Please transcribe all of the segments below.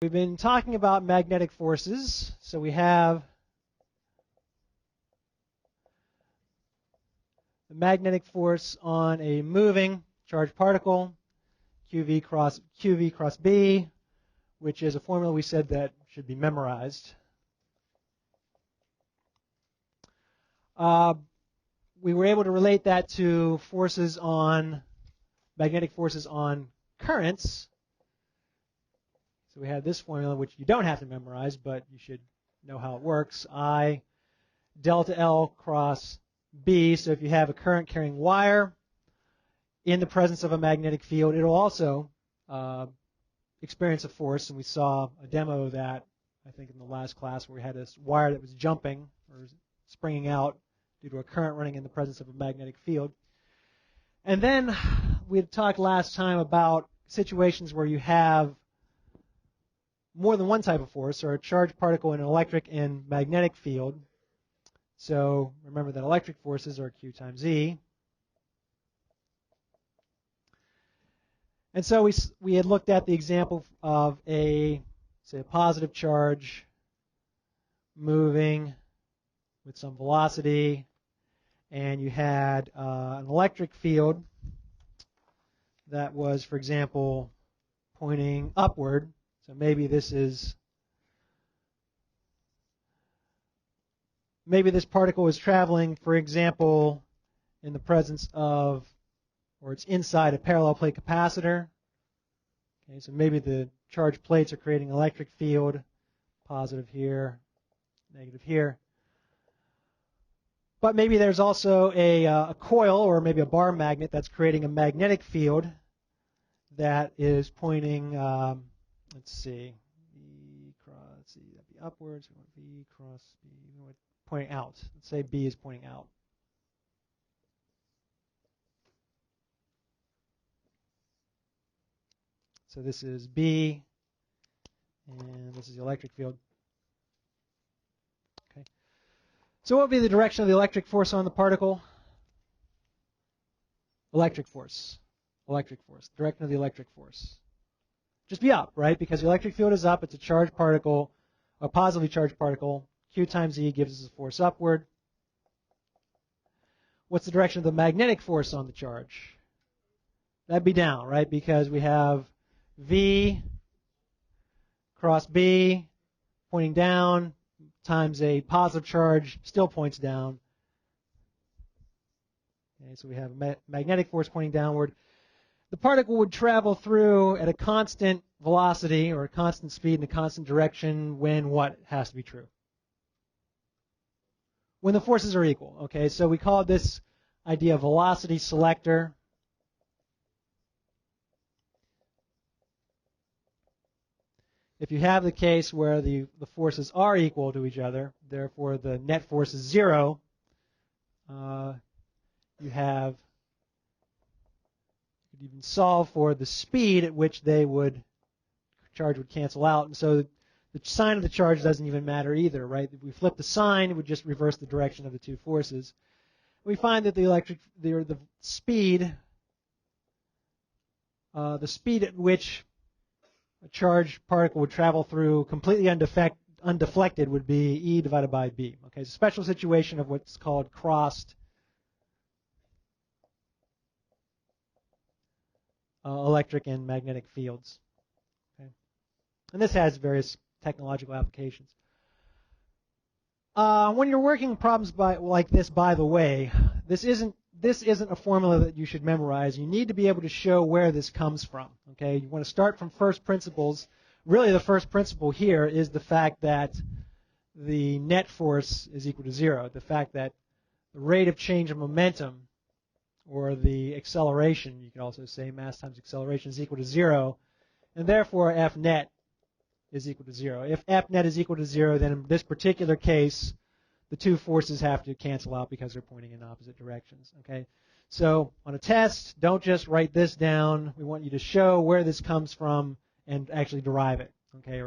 We've been talking about magnetic forces. So we have the magnetic force on a moving charged particle, QV cross B, which is a formula we said that should be memorized. We were able to relate that to magnetic forces on currents. So we have this formula, which you don't have to memorize, but you should know how it works. I delta L cross B. So if you have a current carrying wire in the presence of a magnetic field, it'll also experience a force. And we saw a demo of that, I think, in the last class, where we had this wire that was jumping or springing out due to a current running in the presence of a magnetic field. And then we had talked last time about situations where you have more than one type of force, or a charged particle in an electric and magnetic field. So remember that electric forces are Q times E. And so we had looked at the example of say a positive charge moving with some velocity, and you had an electric field that was, for example, pointing upward. So maybe this particle is traveling, for example, in the presence of, or it's inside a parallel plate capacitor. Okay, so maybe the charged plates are creating an electric field, positive here, negative here. But maybe there's also a coil, or maybe a bar magnet, that's creating a magnetic field that is pointing, let's see, B cross C, that'd be upwards. We want B cross B, we want pointing out. Let's say B is pointing out. So this is B, and this is the electric field. Okay. So what would be the direction of the electric force on the particle? Electric force. Electric force. Direction of the electric force. Just be up, right? Because the electric field is up. It's a charged particle, a positively charged particle. Q times E gives us a force upward. What's the direction of the magnetic force on the charge? That'd be down, right? Because we have V cross B pointing down times a positive charge still points down. Okay, so we have a magnetic force pointing downward. The particle would travel through at a constant velocity or a constant speed in a constant direction when what has to be true? When the forces are equal. Okay, so we call this idea velocity selector. If you have the case where the forces are equal to each other, therefore the net force is zero, you could even solve for the speed at which charge would cancel out. And so the sign of the charge doesn't even matter either, right? If we flip the sign, it would just reverse the direction of the two forces. We find that the speed at which a charged particle would travel through completely undeflected would be E divided by B. Okay, it's a special situation of what's called crossed electric and magnetic fields. Okay, and this has various technological applications. When you're working problems like this, by the way, this isn't a formula that you should memorize. You need to be able to show where this comes from. Okay, you want to start from first principles. Really, the first principle here is the fact that the net force is equal to zero. The fact that the rate of change of momentum, or the acceleration, you can also say mass times acceleration, is equal to zero, and therefore F net is equal to zero. If F net is equal to zero, then in this particular case, the two forces have to cancel out because they're pointing in opposite directions. Okay, so on a test, don't just write this down. We want you to show where this comes from and actually derive it. Okay,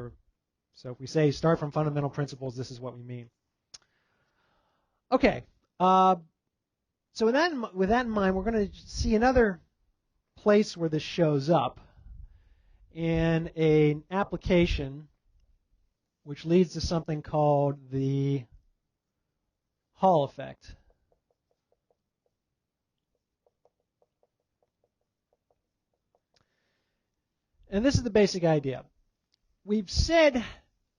so if we say start from fundamental principles, this is what we mean. Okay, so with that in mind, we're going to see another place where this shows up. in an application which leads to something called the Hall effect. And this is the basic idea. We've said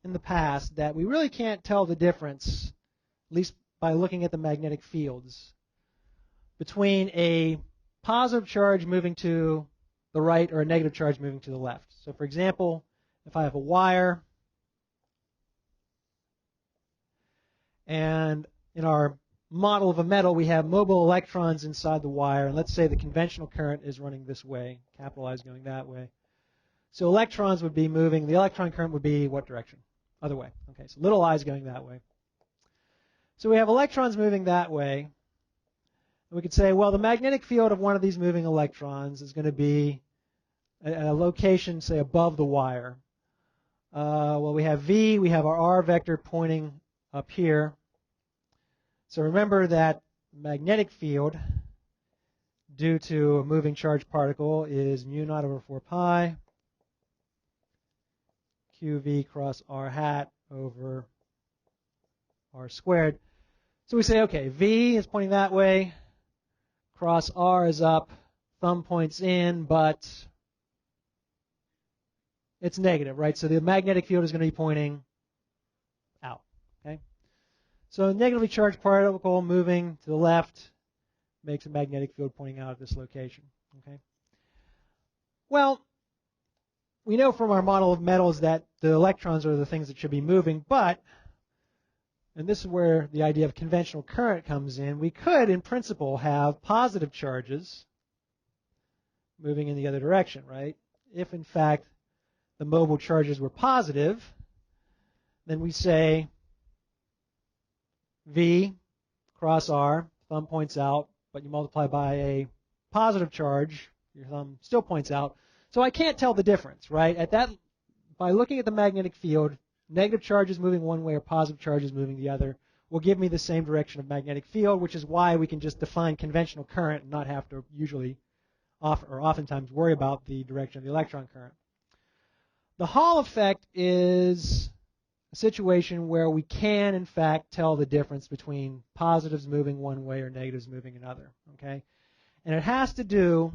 in the past that we really can't tell the difference, at least by looking at the magnetic fields, between a positive charge moving to the right or a negative charge moving to the left. So for example, if I have a wire and in our model of a metal we have mobile electrons inside the wire, and let's say the conventional current is running this way, capital I is going that way. So electrons would be moving, the electron current would be what direction? Other way. Okay, so little I is going that way. So we have electrons moving that way. And we could say, well, the magnetic field of one of these moving electrons is going to be at a location, say, above the wire. Well, we have V, we have our R vector pointing up here. So remember that magnetic field due to a moving charged particle is mu naught over 4 pi QV cross R hat over R squared. So we say, okay, V is pointing that way, cross R is up, thumb points in, but it's negative, right? So the magnetic field is going to be pointing out, okay? So a negatively charged particle moving to the left makes a magnetic field pointing out at this location, okay? Well, we know from our model of metals that the electrons are the things that should be moving, but, and this is where the idea of conventional current comes in, we could, in principle, have positive charges moving in the other direction, right? If, in fact, the mobile charges were positive, then we say V cross R, thumb points out, but you multiply by a positive charge, your thumb still points out. So I can't tell the difference, right? At that, by looking at the magnetic field, negative charges moving one way or positive charges moving the other will give me the same direction of magnetic field, which is why we can just define conventional current and not have to usually or oftentimes worry about the direction of the electron current. The Hall effect is a situation where we can, in fact, tell the difference between positives moving one way or negatives moving another, okay? And it has to do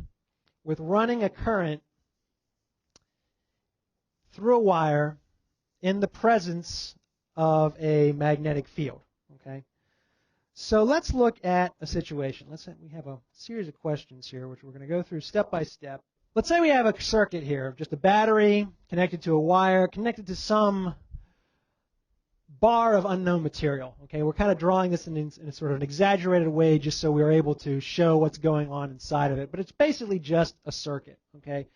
with running a current through a wire in the presence of a magnetic field, okay? So let's look at a situation. We have a series of questions here, which we're going to go through step by step. Let's say we have a circuit here, just a battery connected to a wire, connected to some bar of unknown material. Okay, we're kind of drawing this in a sort of an exaggerated way just so we're able to show what's going on inside of it. But it's basically just a circuit. Okay,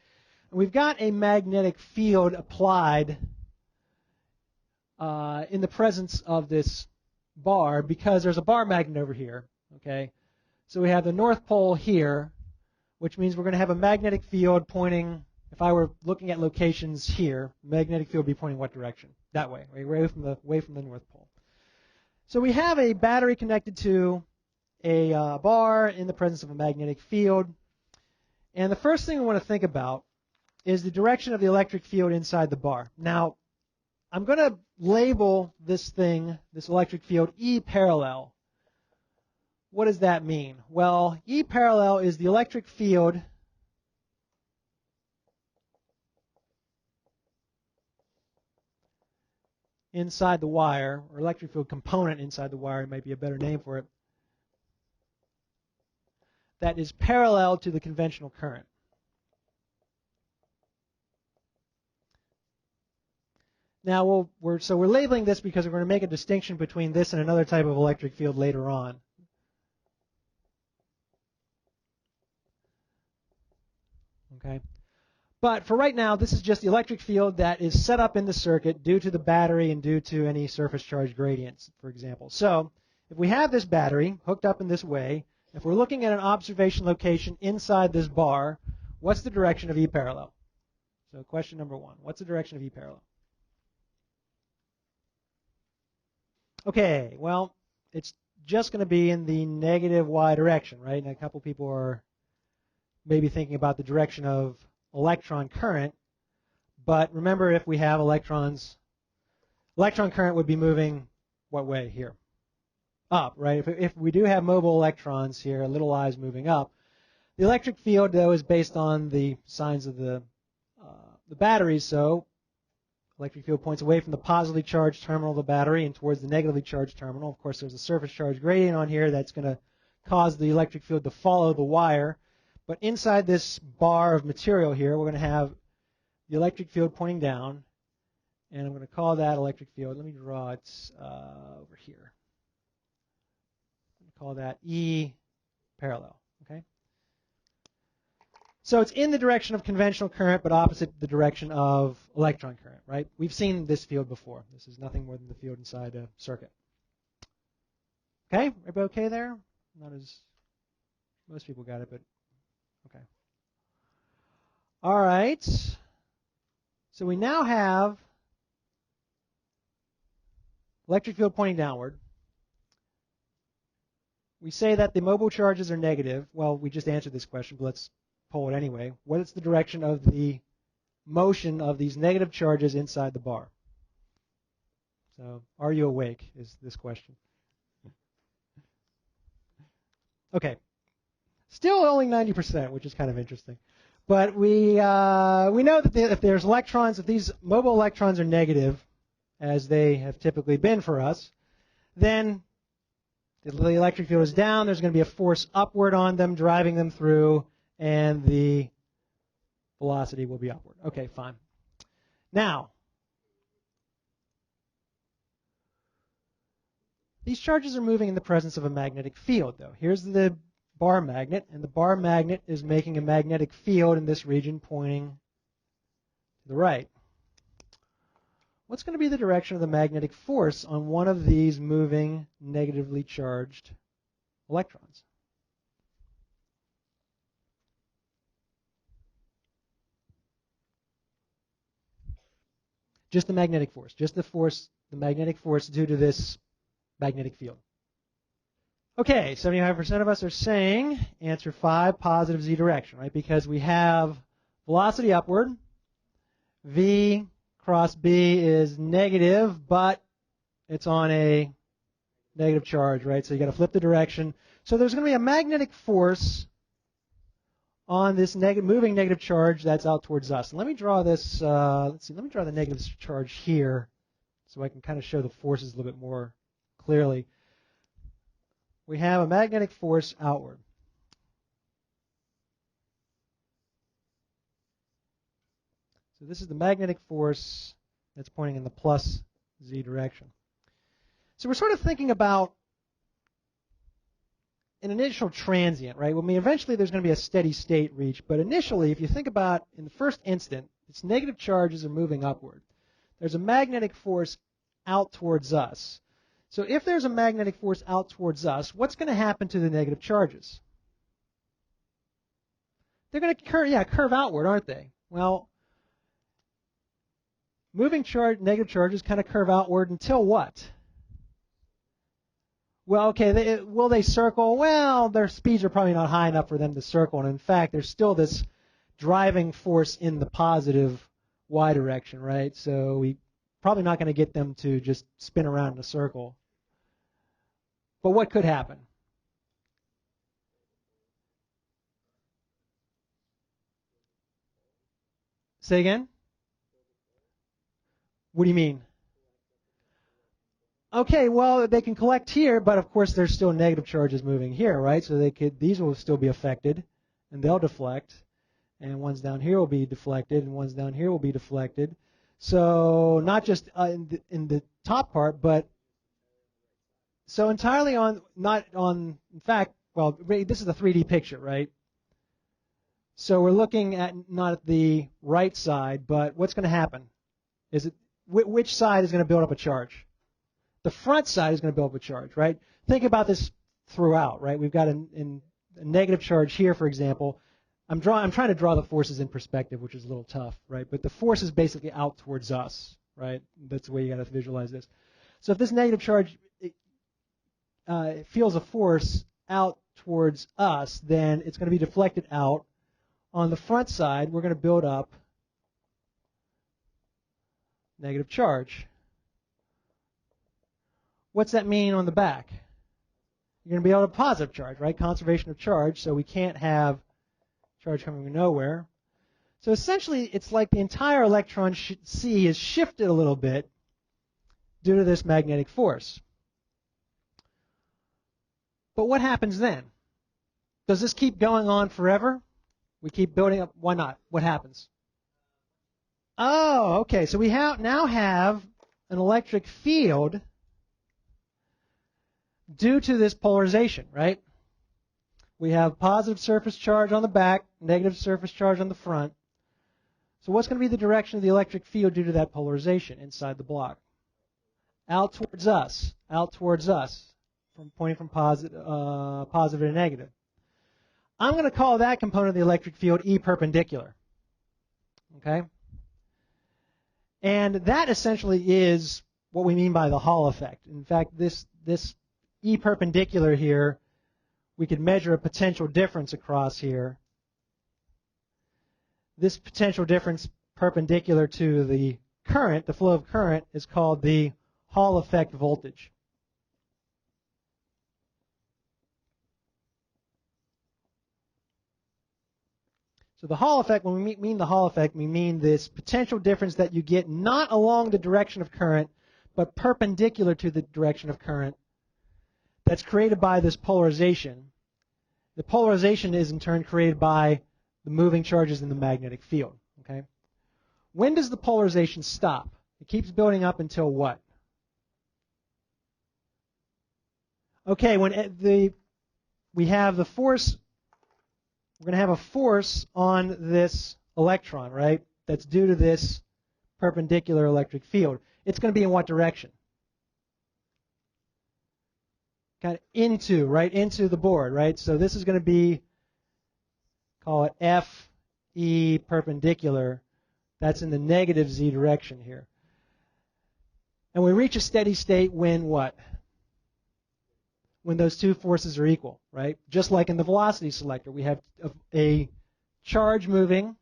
and we've got a magnetic field applied in the presence of this bar because there's a bar magnet over here. Okay, so we have the North Pole here, which means we're going to have a magnetic field pointing. If I were looking at locations here, magnetic field would be pointing what direction? That way, right? Away from the North Pole. So we have a battery connected to a bar in the presence of a magnetic field. And the first thing we want to think about is the direction of the electric field inside the bar. Now, I'm going to label this electric field E parallel. What does that mean? Well, E parallel is the electric field inside the wire, or electric field component inside the wire, might be a better name for it, that is parallel to the conventional current. Now, we're labeling this because we're going to make a distinction between this and another type of electric field later on. Okay. But for right now, this is just the electric field that is set up in the circuit due to the battery and due to any surface charge gradients, for example. So if we have this battery hooked up in this way, if we're looking at an observation location inside this bar, what's the direction of E parallel? So question number one, what's the direction of E parallel? Okay, well, it's just going to be in the negative Y direction, right? And a couple people are maybe thinking about the direction of electron current. But remember, if we have electrons, electron current would be moving what way here? Up, right? If we do have mobile electrons here, little i's moving up, the electric field, though, is based on the signs of the batteries. So electric field points away from the positively charged terminal of the battery and towards the negatively charged terminal. Of course, there's a surface charge gradient on here that's going to cause the electric field to follow the wire. But inside this bar of material here, we're going to have the electric field pointing down, and I'm going to call that electric field. Let me draw it over here. I'm going to call that E parallel. Okay. So it's in the direction of conventional current, but opposite the direction of electron current, right? We've seen this field before. This is nothing more than the field inside a circuit. Okay, everybody okay there? Not as most people got it, but okay. All right. So we now have electric field pointing downward. We say that the mobile charges are negative. Well, we just answered this question, but let's poll it anyway. What is the direction of the motion of these negative charges inside the bar? So, are you awake is this question. Okay. Still only 90%, which is kind of interesting. But we know that if there's electrons, if these mobile electrons are negative, as they have typically been for us, then the electric field is down. There's going to be a force upward on them, driving them through, and the velocity will be upward. Okay, fine. Now, these charges are moving in the presence of a magnetic field, though. Here's the bar magnet, and the bar magnet is making a magnetic field in this region pointing to the right. What's going to be the direction of the magnetic force on one of these moving negatively charged electrons? Just the magnetic force, just the force, the magnetic force due to this magnetic field. Okay, 75% of us are saying answer 5, positive z direction, right? Because we have velocity upward, v cross b is negative, but it's on a negative charge, right? So you got to flip the direction. So there's going to be a magnetic force on this moving negative charge that's out towards us. And let me draw this. Let's see. Let me draw the negative charge here, so I can kind of show the forces a little bit more clearly. We have a magnetic force outward. So this is the magnetic force that's pointing in the plus z direction. So we're sort of thinking about an initial transient, right? I mean, eventually there's going to be a steady state reached, but initially, if you think about in the first instant, its negative charges are moving upward. There's a magnetic force out towards us. So if there's a magnetic force out towards us, what's going to happen to the negative charges? They're going to curve outward, aren't they? Well, moving negative charges kind of curve outward until what? Well, okay, will they circle? Well, their speeds are probably not high enough for them to circle. And in fact, there's still this driving force in the positive y direction, right? So we probably not going to get them to just spin around in a circle. But what could happen? Say again? What do you mean? Okay, well, they can collect here, but of course there's still negative charges moving here, right? So these will still be affected, and they'll deflect, and ones down here will be deflected, and ones down here will be deflected. So not just in the top part, but so entirely in fact, well, this is a 3D picture, right? So we're looking at not at the right side, but what's going to happen? Which side is going to build up a charge? The front side is going to build up a charge, right? Think about this throughout, right? We've got a negative charge here, for example. I'm trying to draw the forces in perspective, which is a little tough, right? But the force is basically out towards us, right? That's the way you got to visualize this. So if this negative charge feels a force out towards us, then it's going to be deflected out. On the front side, we're going to build up negative charge. What's that mean on the back? You're going to be able to positive charge, right? Conservation of charge, so we can't have charge coming from nowhere. So essentially, it's like the entire electron C is shifted a little bit due to this magnetic force. But what happens then? Does this keep going on forever? We keep building up. Why not? What happens? Oh, okay. So we now have an electric field due to this polarization, right? We have positive surface charge on the back, negative surface charge on the front. So what's going to be the direction of the electric field due to that polarization inside the block? Out towards us, pointing from positive to negative. I'm going to call that component of the electric field E perpendicular. Okay? And that essentially is what we mean by the Hall effect. In fact, this E perpendicular here, we could measure a potential difference across here. This potential difference perpendicular to the current, the flow of current, is called the Hall effect voltage. So the Hall effect, when we mean the Hall effect, we mean this potential difference that you get not along the direction of current, but perpendicular to the direction of current that's created by this polarization. The polarization is in turn created by the moving charges in the magnetic field. Okay? When does the polarization stop? It keeps building up until what? Okay, when we have the force, we're going to have a force on this electron, right? That's due to this perpendicular electric field. It's going to be in what direction? Kind of into, right? Into the board, right? So this is going to be, call it F, E perpendicular. That's in the negative Z direction here. And we reach a steady state when what? When those two forces are equal, right? Just like in the velocity selector, we have a charge moving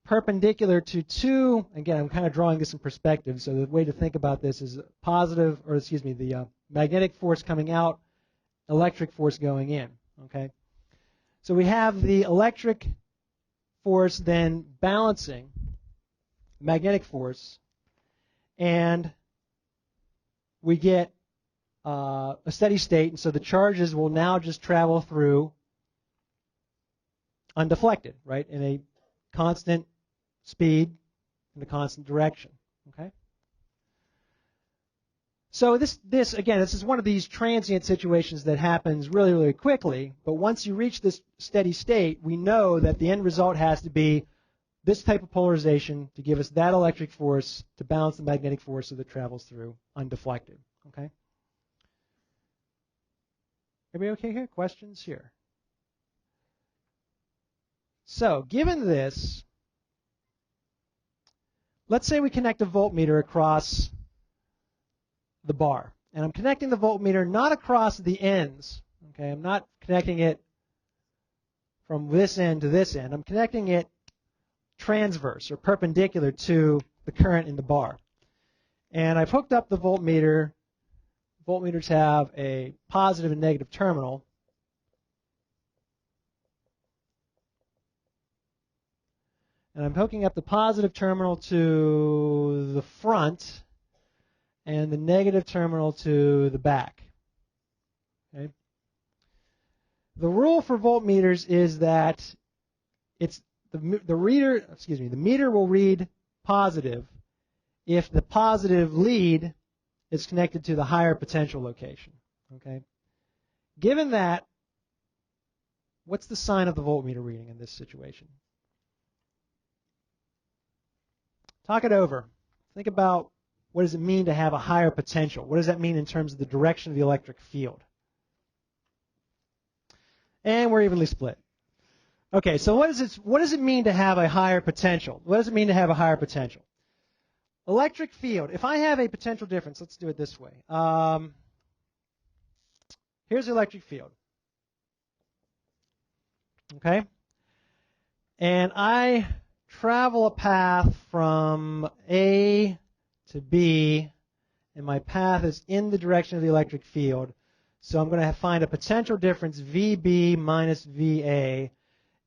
perpendicular to two, again, I'm kind of drawing this in perspective, so the way to think about this is positive, or excuse me, the magnetic force coming out, electric force going in, okay? So we have the electric force then balancing magnetic force, and we get a steady state, and so the charges will now just travel through undeflected, right, in a constant speed in a constant direction. Okay. So this is one of these transient situations that happens really, really quickly. But once you reach this steady state, we know that the end result has to be this type of polarization to give us that electric force to balance the magnetic force so that travels through undeflected. Okay. Everybody okay here? Questions here? So, given this, let's say we connect a voltmeter across the bar. And I'm connecting the voltmeter not across the ends. Okay, I'm not connecting it from this end to this end. I'm connecting it transverse or perpendicular to the current in the bar. And I've hooked up the voltmeter. Voltmeters have a positive and negative terminal. And I'm hooking up the positive terminal to the front and the negative terminal to the back. Okay. The rule for voltmeters is that it's the meter will read positive if the positive lead is connected to the higher potential location. Okay. Given that, what's the sign of the voltmeter reading in this situation? Talk it over. Think about what does it mean to have a higher potential? What does that mean in terms of the direction of the electric field? And we're evenly split. Okay, so what does it mean to have a higher potential? What does it mean to have a higher potential? Electric field. If I have a potential difference, let's do it this way. Here's the electric field. Okay? And I travel a path from A to B, and my path is in the direction of the electric field. So I'm going to find a potential difference VB minus VA.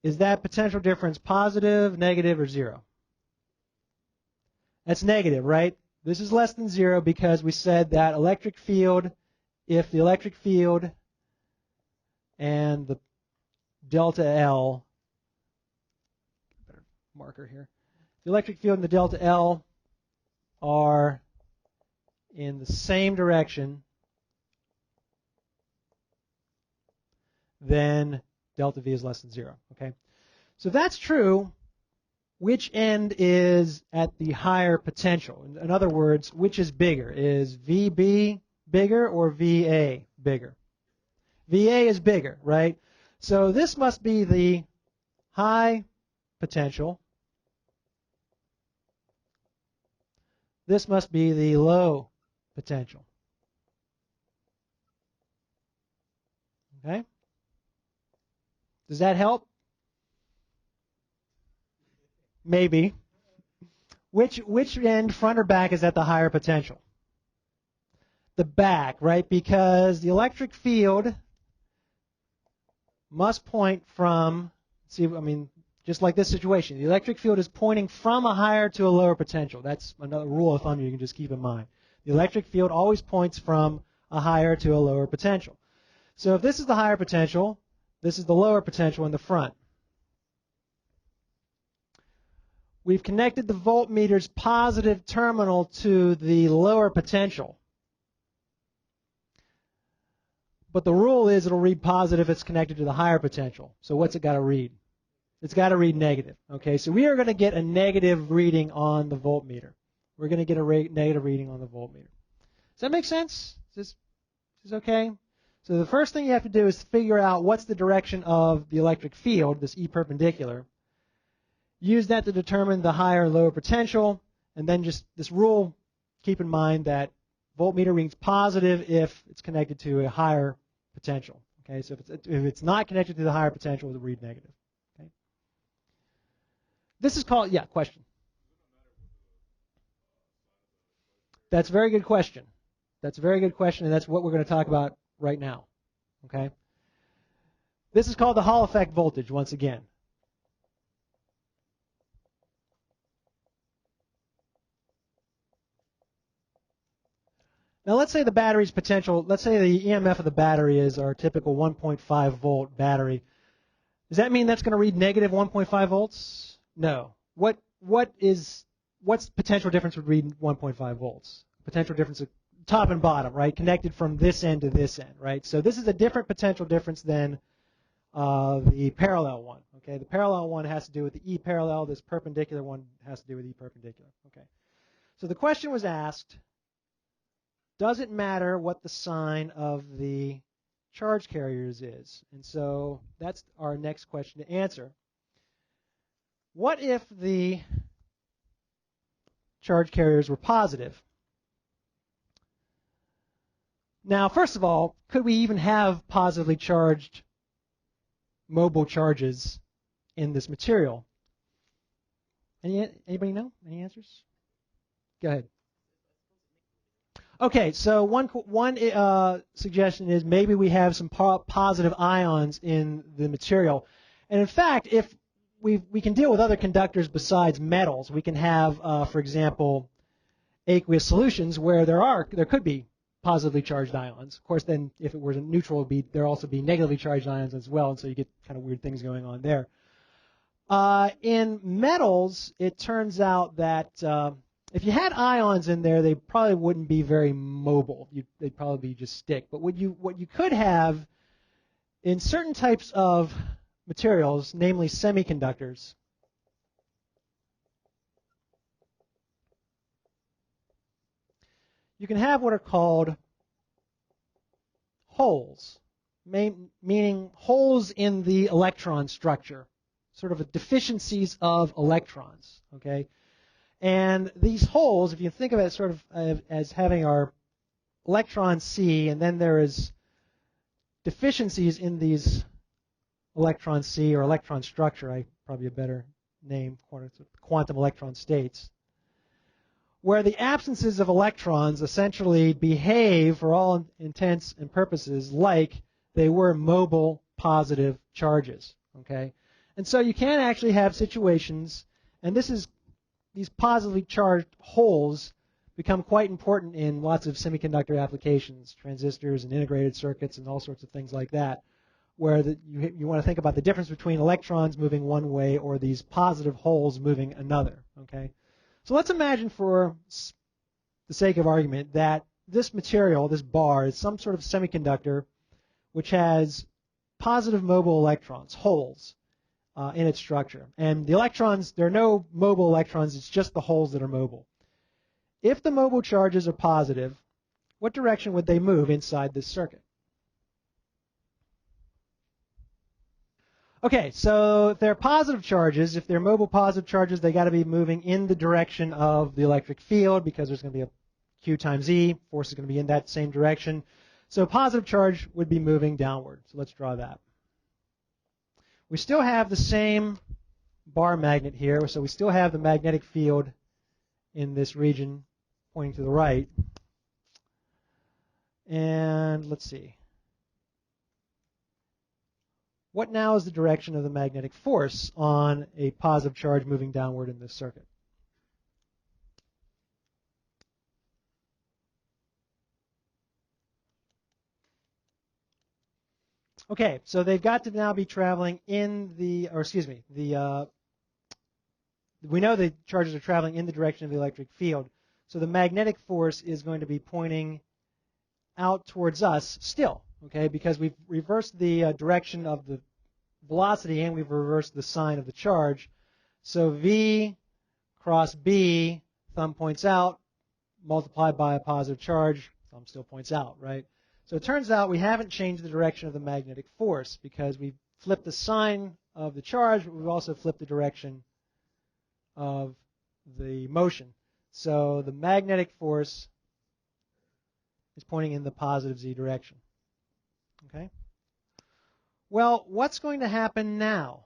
Is that potential difference positive, negative, or zero? That's negative, right? This is less than zero because we said that electric field, if the electric field and the delta L, better marker here, the electric field and the delta L are in the same direction, then delta V is less than zero, okay? So if that's true, which end is at the higher potential? In other words, which is bigger? Is VB bigger or VA bigger? VA is bigger, right? So this must be the high potential. This must be the low potential. Okay? Does that help? Maybe. Which end, front or back, is at the higher potential? The back, right? Because the electric field must point from, just like this situation. The electric field is pointing from a higher to a lower potential. That's another rule of thumb you can just keep in mind. The electric field always points from a higher to a lower potential. So if this is the higher potential, this is the lower potential in the front. We've connected the voltmeter's positive terminal to the lower potential. But the rule is it'll read positive if it's connected to the higher potential. So what's it got to read? It's got to read negative. Okay, so we are going to get a negative reading on the voltmeter. We're going to get a negative reading on the voltmeter. Does that make sense? Is this okay? So the first thing you have to do is figure out what's the direction of the electric field, this E perpendicular. Use that to determine the higher and lower potential, and then just this rule, keep in mind that voltmeter reads positive if it's connected to a higher potential. Okay, so if it's not connected to the higher potential, it'll read negative. Okay. This is called, yeah, question. That's a very good question. That's a very good question, and that's what we're going to talk about right now. Okay. This is called the Hall effect voltage once again. Now let's say the battery's potential, let's say the EMF of the battery is our typical 1.5 volt battery. Does that mean that's going to read negative 1.5 volts? No. What's potential difference would read 1.5 volts? Potential difference of top and bottom, right? Connected from this end to this end, right? So this is a different potential difference than the parallel one. Okay, the parallel one has to do with the E parallel. This perpendicular one has to do with E perpendicular. Okay. So the question was asked, does it matter what the sign of the charge carriers is? And so that's our next question to answer. What if the charge carriers were positive? Now, first of all, could we even have positively charged mobile charges in this material? Anybody know? Any answers? Go ahead. Okay, so one suggestion is maybe we have some positive ions in the material. And in fact, if we can deal with other conductors besides metals, we can have, for example, aqueous solutions where there could be positively charged ions. Of course, then if it were neutral, there'd also be negatively charged ions as well, and so you get kind of weird things going on there. In metals, it turns out that if you had ions in there, they probably wouldn't be very mobile. They'd probably just stick. But what you could have in certain types of materials, namely semiconductors, you can have what are called holes, meaning holes in the electron structure, sort of deficiencies of electrons. Okay. And these holes, if you think of it sort of as having our electron C, and then there is deficiencies in these electron C or electron structure, probably a better name, quantum electron states, where the absences of electrons essentially behave, for all intents and purposes, like they were mobile positive charges. Okay, and so you can actually have situations, and these positively charged holes become quite important in lots of semiconductor applications, transistors and integrated circuits and all sorts of things like that, where you want to think about the difference between electrons moving one way or these positive holes moving another. Okay, so let's imagine, for the sake of argument, that this material, this bar, is some sort of semiconductor which has positive mobile electrons, holes, in its structure. And the electrons, there are no mobile electrons, it's just the holes that are mobile. If the mobile charges are positive, what direction would they move inside this circuit? Okay, so if they're positive charges, if they're mobile positive charges, they got to be moving in the direction of the electric field, because there's going to be a Q times E, force is going to be in that same direction. So positive charge would be moving downward. So let's draw that. We still have the same bar magnet here, so we still have the magnetic field in this region pointing to the right. And let's see. What now is the direction of the magnetic force on a positive charge moving downward in this circuit? Okay, so they've got to now be traveling in the, or excuse me, we know the charges are traveling in the direction of the electric field. So the magnetic force is going to be pointing out towards us still, okay, because we've reversed the direction of the velocity and we've reversed the sign of the charge. So V cross B, thumb points out, multiplied by a positive charge, thumb still points out, right? So it turns out we haven't changed the direction of the magnetic force because we've flipped the sign of the charge, but we've also flipped the direction of the motion. So the magnetic force is pointing in the positive Z direction. Okay? Well, what's going to happen now?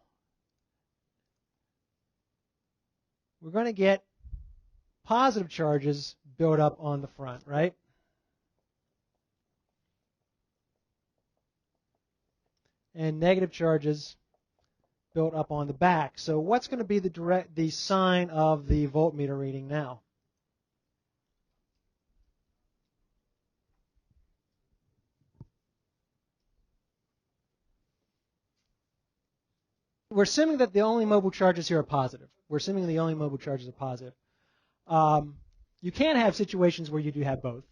We're going to get positive charges built up on the front, right? And negative charges built up on the back. So what's going to be the sign of the voltmeter reading now? We're assuming that the only mobile charges here are positive. We're assuming the only mobile charges are positive. You can have situations where you do have both,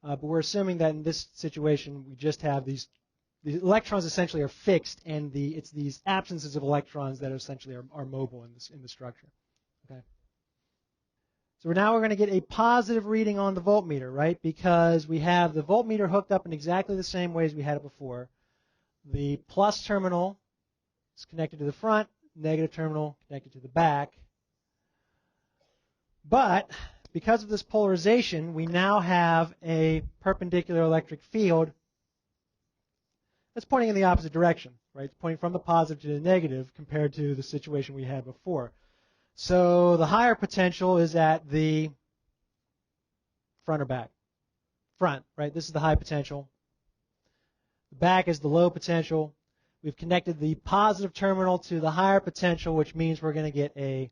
but we're assuming that in this situation we just have the electrons essentially are fixed, and it's these absences of electrons that essentially are mobile in the structure. Okay. So now we're going to get a positive reading on the voltmeter, right? Because we have the voltmeter hooked up in exactly the same way as we had it before. The plus terminal is connected to the front, negative terminal connected to the back. But because of this polarization, we now have a perpendicular electric field that's pointing in the opposite direction, right? It's pointing from the positive to the negative compared to the situation we had before. So the higher potential is at the front or back? Front, right? This is the high potential. The back is the low potential. We've connected the positive terminal to the higher potential, which means we're going to get a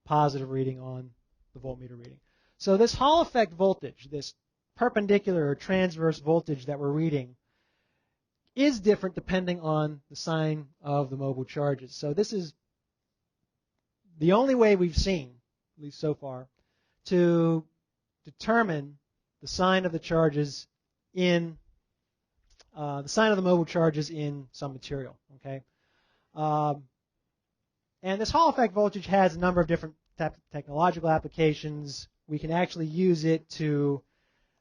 positive reading on the voltmeter reading. So this Hall effect voltage, this perpendicular or transverse voltage that we're reading, is different depending on the sign of the mobile charges. So this is the only way we've seen, at least so far, to determine the sign of the charges in the sign of the mobile charges in some material. Okay, and this Hall effect voltage has a number of different technological applications. We can actually use it to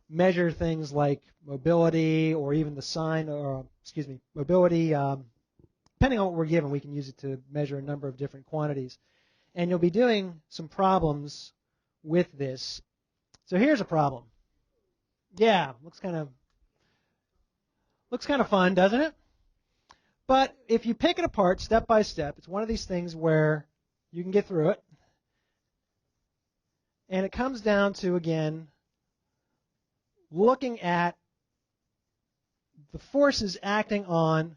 measure things like mobility, or even the sign, or mobility. Depending on what we're given, we can use it to measure a number of different quantities. And you'll be doing some problems with this. So here's a problem. Yeah, looks kind of fun, doesn't it? But if you pick it apart step by step, it's one of these things where You can get through it. And it comes down to, again, looking at the forces acting on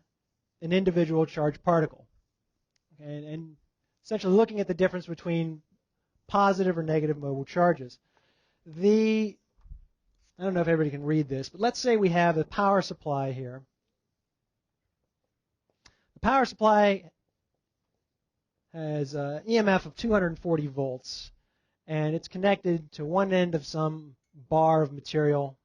an individual charged particle. Okay, and essentially looking at the difference between positive or negative mobile charges. I don't know if everybody can read this, but let's say we have a power supply here. The power supply has an EMF of 240 volts, and it's connected to one end of some bar of material.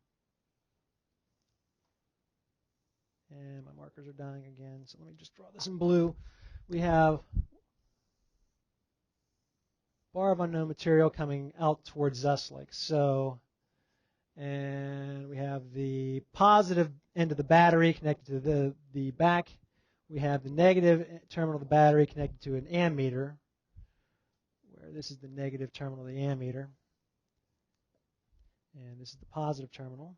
And my markers are dying again, so let me just draw this in blue. We have a bar of unknown material coming out towards us like so. And we have the positive end of the battery connected to the back. We have the negative terminal of the battery connected to an ammeter, where this is the negative terminal of the ammeter. And this is the positive terminal.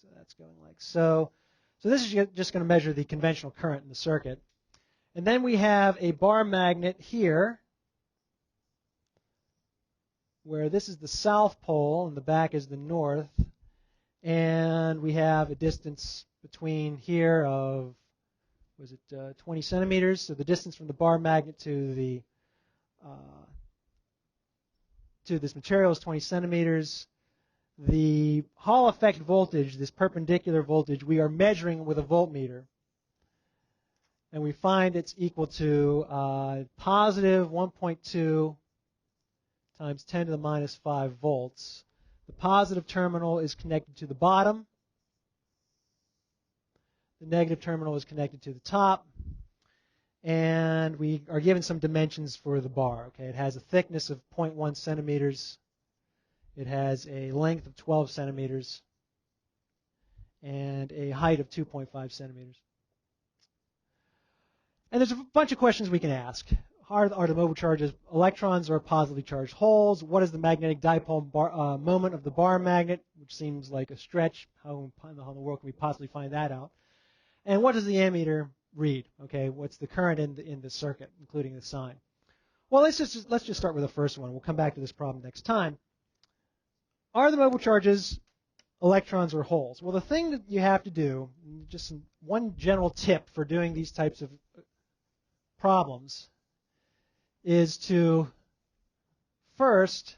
So that's going like so. So this is just going to measure the conventional current in the circuit. And then we have a bar magnet here, where this is the south pole and the back is the north. And we have a distance between here of, 20 centimeters? So the distance from the bar magnet to this material is 20 centimeters. The Hall effect voltage, this perpendicular voltage, we are measuring with a voltmeter. And we find it's equal to positive 1.2 times 10 to the minus 5 volts. The positive terminal is connected to the bottom. The negative terminal is connected to the top. And we are given some dimensions for the bar. Okay, it has a thickness of 0.1 centimeters. It has a length of 12 centimeters and a height of 2.5 centimeters. And there's a bunch of questions we can ask. Are the mobile charges electrons or positively charged holes? What is the magnetic dipole moment of the bar magnet, which seems like a stretch. How in the world can we possibly find that out? And what does the ammeter read? Okay, what's the current in the circuit, including the sign? Well, let's just start with the first one. We'll come back to this problem next time. Are the mobile charges electrons or holes? Well, the thing that you have to do, just one general tip for doing these types of problems, is to first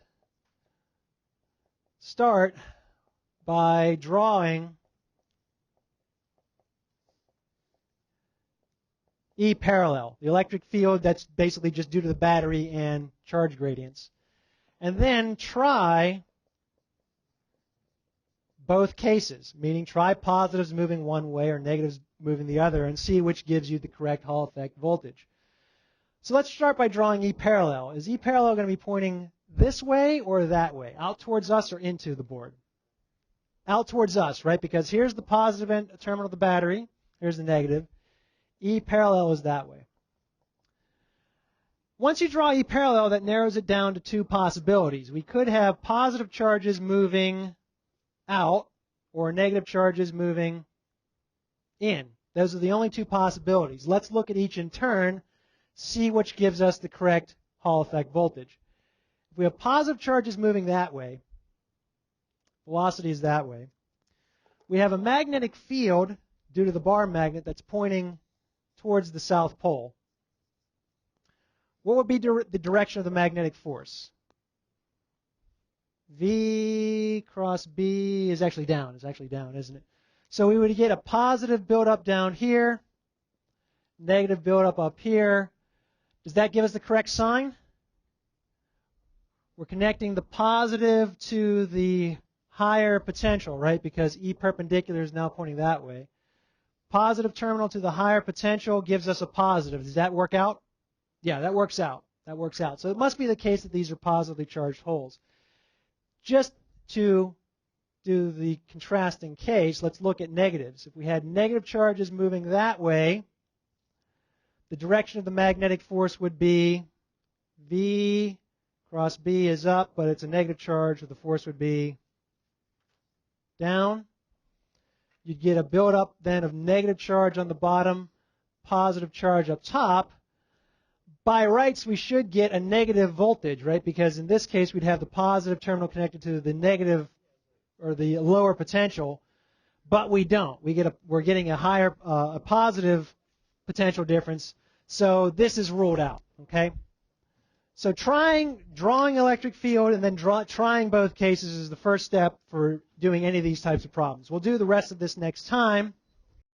start by drawing E parallel, the electric field that's basically just due to the battery and charge gradients. And then try both cases, meaning try positives moving one way or negatives moving the other, and see which gives you the correct Hall effect voltage. So let's start by drawing E parallel. Is E parallel going to be pointing this way or that way? Out towards us or into the board? Out towards us, right? Because here's the positive end terminal of the battery. Here's the negative. E parallel is that way. Once you draw E parallel, that narrows it down to two possibilities. We could have positive charges moving out or negative charges moving in. Those are the only two possibilities. Let's look at each in turn, see which gives us the correct Hall effect voltage. If we have positive charges moving that way, velocity is that way, we have a magnetic field due to the bar magnet that's pointing towards the south pole. What would be the direction of the magnetic force? V cross B is actually down. It's actually down, isn't it? So we would get a positive buildup down here, negative buildup up here. Does that give us the correct sign? We're connecting the positive to the higher potential, right? Because E perpendicular is now pointing that way. Positive terminal to the higher potential gives us a positive. Does that work out? Yeah, that works out. That works out. So it must be the case that these are positively charged holes. Just to do the contrasting case, let's look at negatives. If we had negative charges moving that way, the direction of the magnetic force would be V cross B is up, but it's a negative charge, so the force would be down. You'd get a buildup then of negative charge on the bottom, positive charge up top. by rights, we should get a negative voltage, right? Because in this case, we'd have the positive terminal connected to the negative or the lower potential, but we don't. We're getting a higher, a positive potential difference. So this is ruled out, okay? So drawing electric field and then trying both cases is the first step for doing any of these types of problems. We'll do the rest of this next time.